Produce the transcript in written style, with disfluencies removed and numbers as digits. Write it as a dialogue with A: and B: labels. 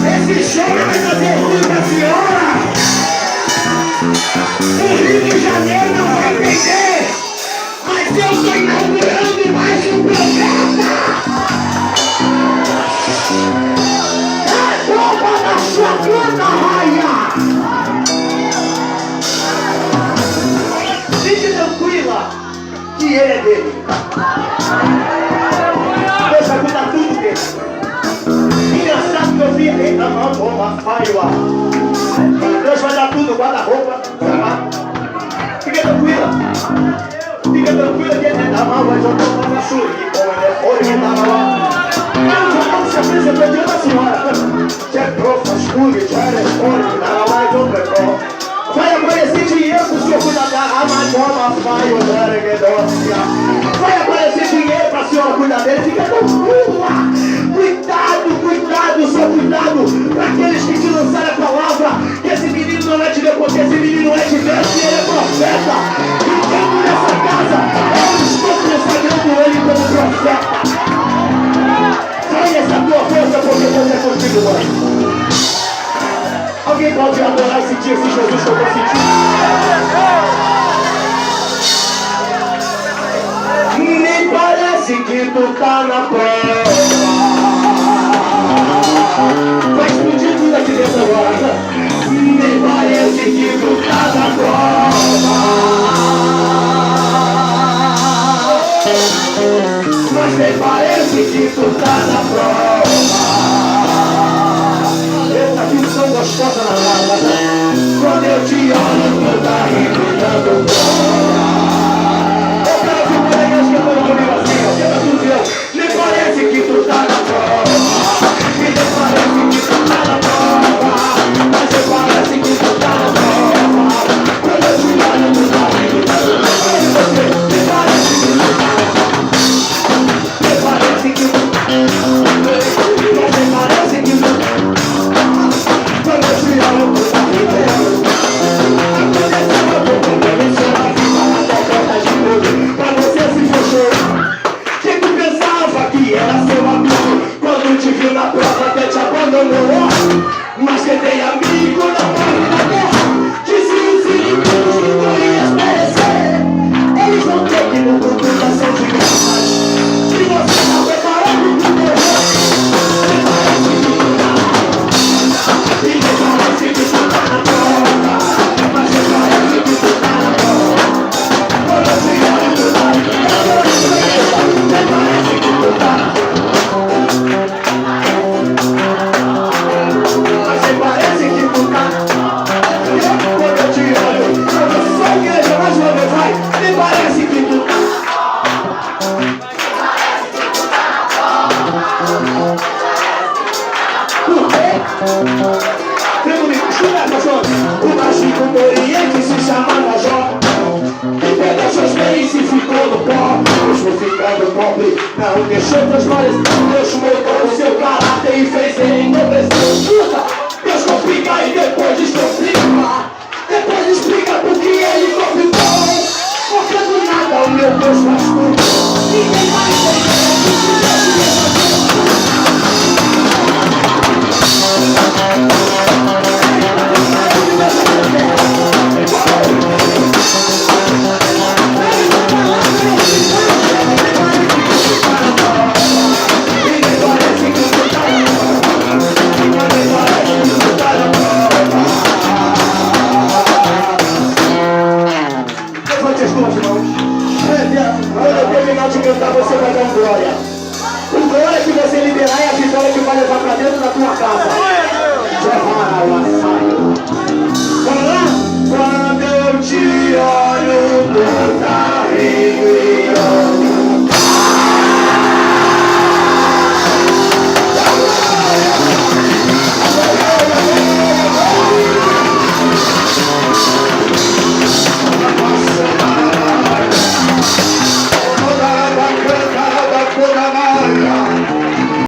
A: Esse show vai fazer ruim pra senhora. O Rio de Janeiro não vai perder. Mas eu estou inaugurando mais um programa. É bomba na sua cana, raia. Fique tranquila que ele é dele. Deus vai cuidar tudo dele. Engraçado que eu vi ele na mão, bomba, faia. Deus vai dar tudo, guarda-roupa. Fica tranquila. Fica tranquila que ele dá mal, vai jogar uma cachorro. E como ele é fora, ele dá mal. Ele já se apresentou diante da senhora. Jack Crawford, Scooby, Charlie, Ford, nada mais, outra coisa. Vai aparecer dinheiro pro senhor cuidar da Amazônia, vai o Dareguedócia. Vai aparecer dinheiro pra senhora cuidar dele, fica tranquila. Cuidado, cuidado, só cuidado pra aqueles que te lançaram a palavra. Que esse menino não é de Deus, porque esse menino é de Deus e ele é profeta. Então nessa casa, eu estou consagrando ele como profeta. Sai essa tua força, porque Deus é contigo, mãe. Alguém pode adorar e sentir esse Jesus que eu estou sentindo? Nem parece que tu tá na prova. Vai explodir tudo aqui dentro agora. Nem parece que tu tá na prova. Mas nem parece que tu tá na prova. Que são gostosa na casa. Quando eu te olho, tu tá revidando glória. Eu quero que o colegas cantando comigo assim, ó. Canta tudo eu. Nem parece que tu tá na prova. E nem parece que tu tá na prova. Mas nem parece que tu tá na prova. Quando eu te olho, tu tá revidando glória. Nem parece que tu tá na prova. Nem parece que tu tá na prova. Mas nem parece que tu tá na prova. Quando eu te olho, tu tá revidando. Aconteceu, eu tô com permissão. A vida na tua porta de novo. Pra você se fechou. Que tu pensava que era seu amigo. Quando te viu na prova, até te abandonou. Mas que tem amigo na morte da guerra. Dizia os inimigos que tu ias perecer. Eles vão ter que no computação de graça. Se você tá preparado pro morrer. E nem parece que tu tá na prova. Mas nem parece que tu tá na prova. Quando eu te olho, tu tá na prova. Nem parece que tu tá na prova. Mas nem parece que tu tá na prova. Quando eu te olho, eu sou igreja mais uma vez, vai. Nem parece que tu tá na Vem comigo, escuta essa chora. O machinho do Oriente se chamava Jó. E pegou seus bens e ficou no pó. Mesmo ficando pobre, não deixou transparecer. Deus moldou o seu caráter e fez ele enobrecer. Escuta, Deus complica e depois descomplica. Depois explica porque ele complicou. Porque do nada o meu Deus faz tudo. Ninguém mais tem ideia do que Deus ia fazer. Levante as duas mãos. Quando eu terminar de cantar, você vai dar glória. O glória que você liberar é a vitória que vai levar para dentro da tua casa.